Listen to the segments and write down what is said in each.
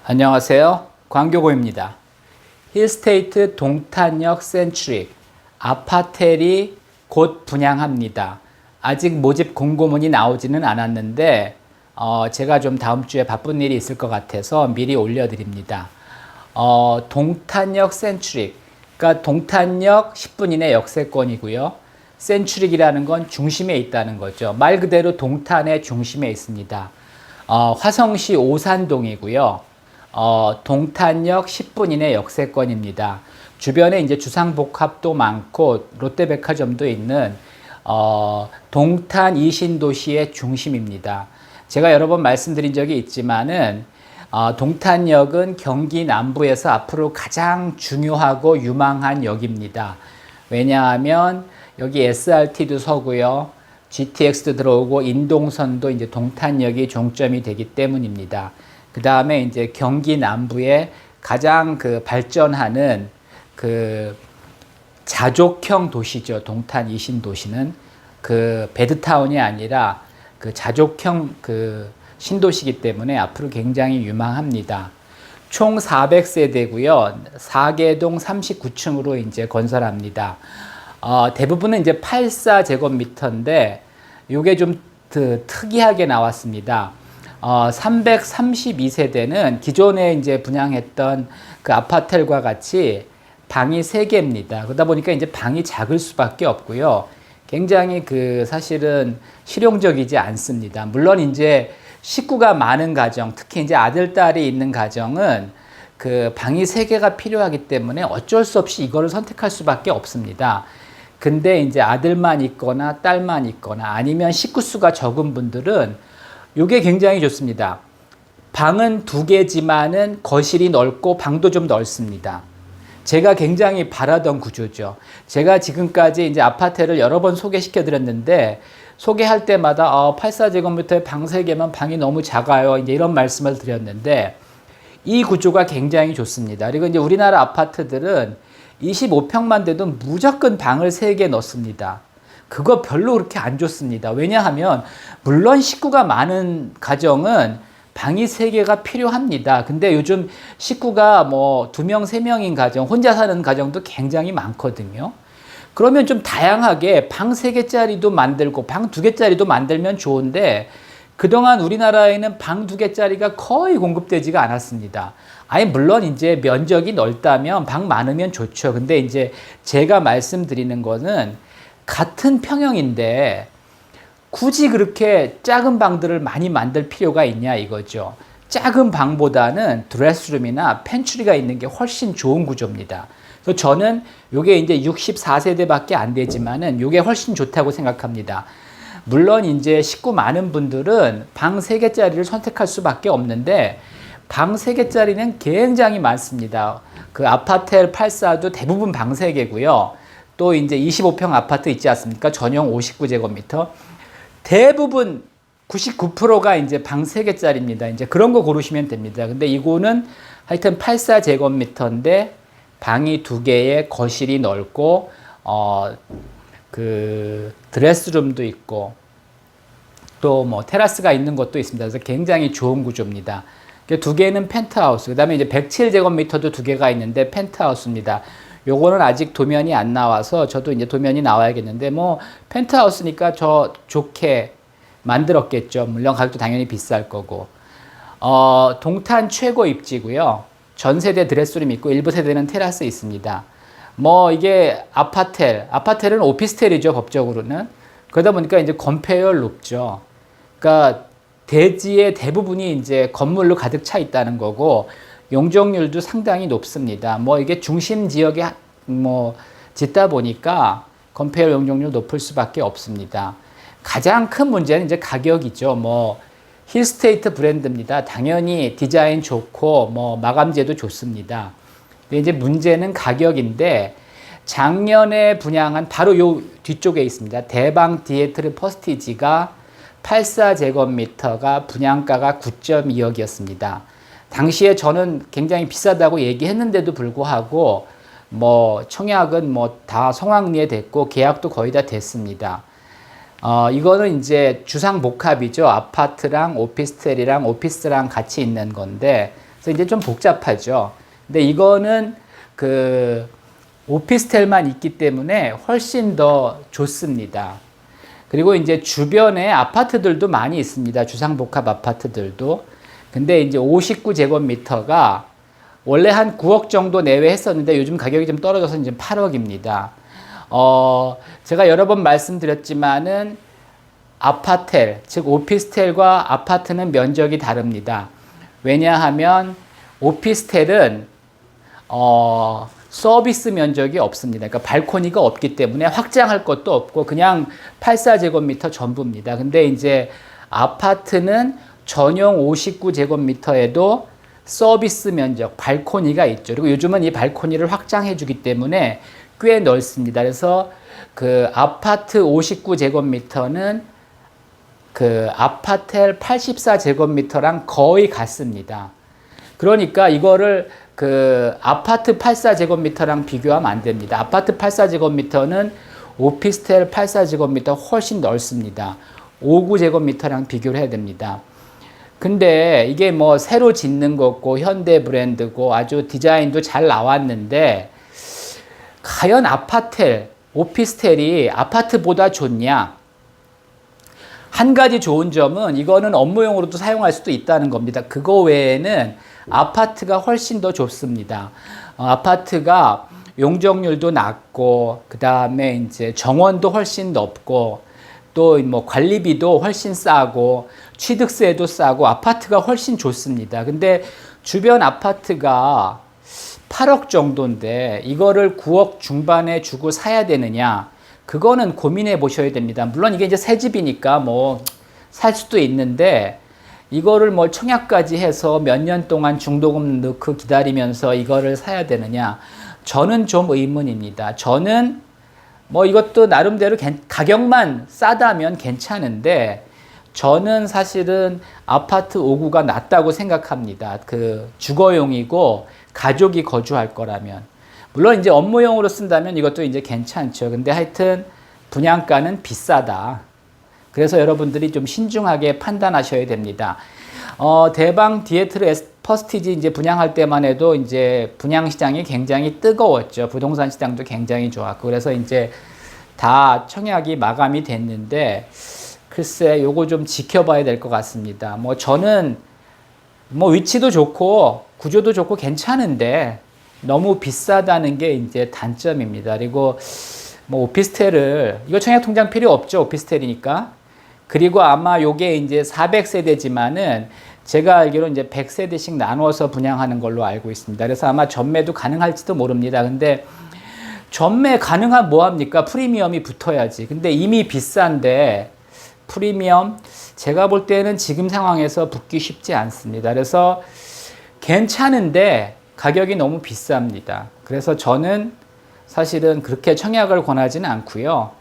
안녕하세요. 광교고입니다. 힐스테이트 동탄역 센츄리 아파텔이 곧 분양합니다. 아직 모집 공고문이 나오지는 않았는데 제가 좀 다음 주에 바쁜 일이 있을 것 같아서 미리 올려드립니다. 동탄역 센츄리, 그러니까 동탄역 10분 이내 역세권이고요. 센츄리라는 건 중심에 있다는 거죠. 말 그대로 동탄의 중심에 있습니다. 화성시 오산동이고요. 동탄역 10분 이내 역세권입니다. 주변에 이제 주상복합도 많고 롯데백화점도 있는 동탄 이신도시의 중심입니다. 제가 여러 번 말씀드린 적이 있지만은 동탄역은 경기 남부에서 앞으로 가장 중요하고 유망한 역입니다. 왜냐하면 여기 SRT도 서고요. GTX도 들어오고 인동선도 이제 동탄역이 종점이 되기 때문입니다. 그 다음에 이제 경기 남부에 가장 발전하는 자족형 도시죠. 동탄 이신도시는 베드타운이 아니라 자족형 신도시이기 때문에 앞으로 굉장히 유망합니다. 총 400세대고요. 4개동 39층으로 이제 건설합니다. 대부분은 이제 84제곱미터인데 이게 좀 특이하게 나왔습니다. 332세대는 기존에 이제 분양했던 아파텔과 같이 방이 3개입니다. 그러다 보니까 이제 방이 작을 수밖에 없고요. 굉장히 사실은 실용적이지 않습니다. 물론 이제 식구가 많은 가정, 특히 이제 아들, 딸이 있는 가정은 방이 3개가 필요하기 때문에 어쩔 수 없이 이거를 선택할 수밖에 없습니다. 근데 이제 아들만 있거나 딸만 있거나 아니면 식구 수가 적은 분들은 이게 굉장히 좋습니다. 방은 2개지만은 거실이 넓고 방도 좀 넓습니다. 제가 굉장히 바라던 구조죠. 제가 지금까지 이제 아파트를 여러 번 소개시켜 드렸는데 소개할 때마다 84제곱미터에 방 3개면 방이 너무 작아요. 이제 이런 말씀을 드렸는데 이 구조가 굉장히 좋습니다. 그리고 이제 우리나라 아파트들은 25평만 돼도 무조건 방을 3개 넣습니다. 그거 별로 그렇게 안 좋습니다. 왜냐하면 물론 식구가 많은 가정은 방이 3개가 필요합니다. 근데 요즘 식구가 2명, 3명인 가정, 혼자 사는 가정도 굉장히 많거든요. 그러면 좀 다양하게 방 3개짜리도 만들고 방 2개짜리도 만들면 좋은데 그동안 우리나라에는 방 2개짜리가 거의 공급되지가 않았습니다. 아니 물론 이제 면적이 넓다면 방 많으면 좋죠. 근데 이제 제가 말씀드리는 거는 같은 평형인데 굳이 그렇게 작은 방들을 많이 만들 필요가 있냐 이거죠. 작은 방보다는 드레스룸이나 펜츄리가 있는 게 훨씬 좋은 구조입니다. 그래서 저는 이게 이제 64세대밖에 안 되지만은 이게 훨씬 좋다고 생각합니다. 물론 이제 식구 많은 분들은 방 3개짜리를 선택할 수밖에 없는데 방 3개짜리는 굉장히 많습니다. 아파텔 84도 대부분 방 3개고요. 또 이제 25평 아파트 있지 않습니까? 전용 59제곱미터. 대부분 99%가 이제 방 3개짜리입니다. 이제 그런 거 고르시면 됩니다. 근데 이거는 하여튼 84제곱미터인데 방이 2개에 거실이 넓고, 드레스룸도 있고, 또 테라스가 있는 것도 있습니다. 그래서 굉장히 좋은 구조입니다. 2개는 펜트하우스. 그 다음에 이제 107제곱미터도 2개가 있는데 펜트하우스입니다. 요거는 아직 도면이 안 나와서 저도 이제 도면이 나와야겠는데 펜트하우스니까 저 좋게 만들었겠죠. 물론 가격도 당연히 비쌀 거고. 동탄 최고 입지고요. 전 세대 드레스룸 있고 일부 세대는 테라스 있습니다. 이게 아파텔은 오피스텔이죠, 법적으로는. 그러다 보니까 이제 건폐율 높죠. 그러니까 대지의 대부분이 이제 건물로 가득 차 있다는 거고 용적률도 상당히 높습니다. 이게 중심 지역에 짓다 보니까 건폐율 용적률 높을 수밖에 없습니다. 가장 큰 문제는 이제 가격이죠. 힐스테이트 브랜드입니다. 당연히 디자인 좋고 마감재도 좋습니다. 근데 이제 문제는 가격인데 작년에 분양한 바로 요 뒤쪽에 있습니다. 대방 디에트르 퍼스티지가 84제곱미터가 분양가가 9.2억이었습니다. 당시에 저는 굉장히 비싸다고 얘기했는데도 불구하고 청약은 다 성황리에 됐고 계약도 거의 다 됐습니다. 이거는 이제 주상복합이죠. 아파트랑 오피스텔이랑 오피스랑 같이 있는 건데 그래서 이제 좀 복잡하죠. 근데 이거는 그 오피스텔만 있기 때문에 훨씬 더 좋습니다. 그리고 이제 주변에 아파트들도 많이 있습니다. 주상복합 아파트들도. 근데 이제 59제곱미터가 원래 한 9억 정도 내외 했었는데 요즘 가격이 좀 떨어져서 이제 8억입니다. 제가 여러 번 말씀드렸지만은 아파텔, 즉 오피스텔과 아파트는 면적이 다릅니다. 왜냐하면 오피스텔은 서비스 면적이 없습니다. 그러니까 발코니가 없기 때문에 확장할 것도 없고 그냥 84제곱미터 전부입니다. 근데 이제 아파트는 전용 59제곱미터에도 서비스 면적, 발코니가 있죠. 그리고 요즘은 이 발코니를 확장해 주기 때문에 꽤 넓습니다. 그래서 그 아파트 59제곱미터는 그 아파텔 84제곱미터랑 거의 같습니다. 그러니까 이거를 그 아파트 84제곱미터랑 비교하면 안 됩니다. 아파트 84제곱미터는 오피스텔 84제곱미터 훨씬 넓습니다. 59제곱미터랑 비교를 해야 됩니다. 근데 이게 뭐 새로 짓는 거고 현대 브랜드고 아주 디자인도 잘 나왔는데 과연 아파텔, 오피스텔이 아파트보다 좋냐? 한 가지 좋은 점은 이거는 업무용으로도 사용할 수도 있다는 겁니다. 그거 외에는 아파트가 훨씬 더 좁습니다. 아파트가 용적률도 낮고 그 다음에 이제 정원도 훨씬 높고 또 뭐 관리비도 훨씬 싸고 취득세도 싸고 아파트가 훨씬 좋습니다. 근데 주변 아파트가 8억 정도인데 이거를 9억 중반에 주고 사야 되느냐? 그거는 고민해 보셔야 됩니다. 물론 이게 이제 새 집이니까 뭐 살 수도 있는데 이거를 뭐 청약까지 해서 몇 년 동안 중도금 넣고 기다리면서 이거를 사야 되느냐? 저는 좀 의문입니다. 저는 뭐 이것도 나름대로 가격만 싸다면 괜찮은데 저는 사실은 아파트 5구가 낫다고 생각합니다. 그 주거용이고 가족이 거주할 거라면. 물론 이제 업무용으로 쓴다면 이것도 이제 괜찮죠. 근데 하여튼 분양가는 비싸다. 그래서 여러분들이 좀 신중하게 판단하셔야 됩니다. 대방 디에트르 퍼스티지 이제 분양할 때만 해도 이제 분양 시장이 굉장히 뜨거웠죠. 부동산 시장도 굉장히 좋았고. 그래서 이제 다 청약이 마감이 됐는데 글쎄 요거 좀 지켜봐야 될 것 같습니다. 뭐 저는 뭐 위치도 좋고 구조도 좋고 괜찮은데 너무 비싸다는 게 이제 단점입니다. 그리고 뭐 오피스텔을 이거 청약 통장 필요 없죠. 오피스텔이니까. 그리고 아마 요게 이제 400세대지만은 제가 알기로 이제 100세대씩 나눠서 분양하는 걸로 알고 있습니다. 그래서 아마 전매도 가능할지도 모릅니다. 근데 전매 가능한 뭐 합니까? 프리미엄이 붙어야지. 근데 이미 비싼데 프리미엄 제가 볼 때는 지금 상황에서 붙기 쉽지 않습니다. 그래서 괜찮은데 가격이 너무 비쌉니다. 그래서 저는 사실은 그렇게 청약을 권하지는 않고요.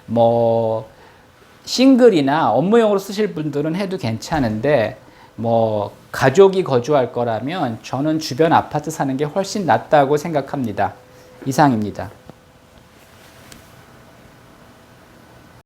뭐 싱글이나 업무용으로 쓰실 분들은 해도 괜찮은데 뭐 가족이 거주할 거라면 저는 주변 아파트 사는 게 훨씬 낫다고 생각합니다. 이상입니다.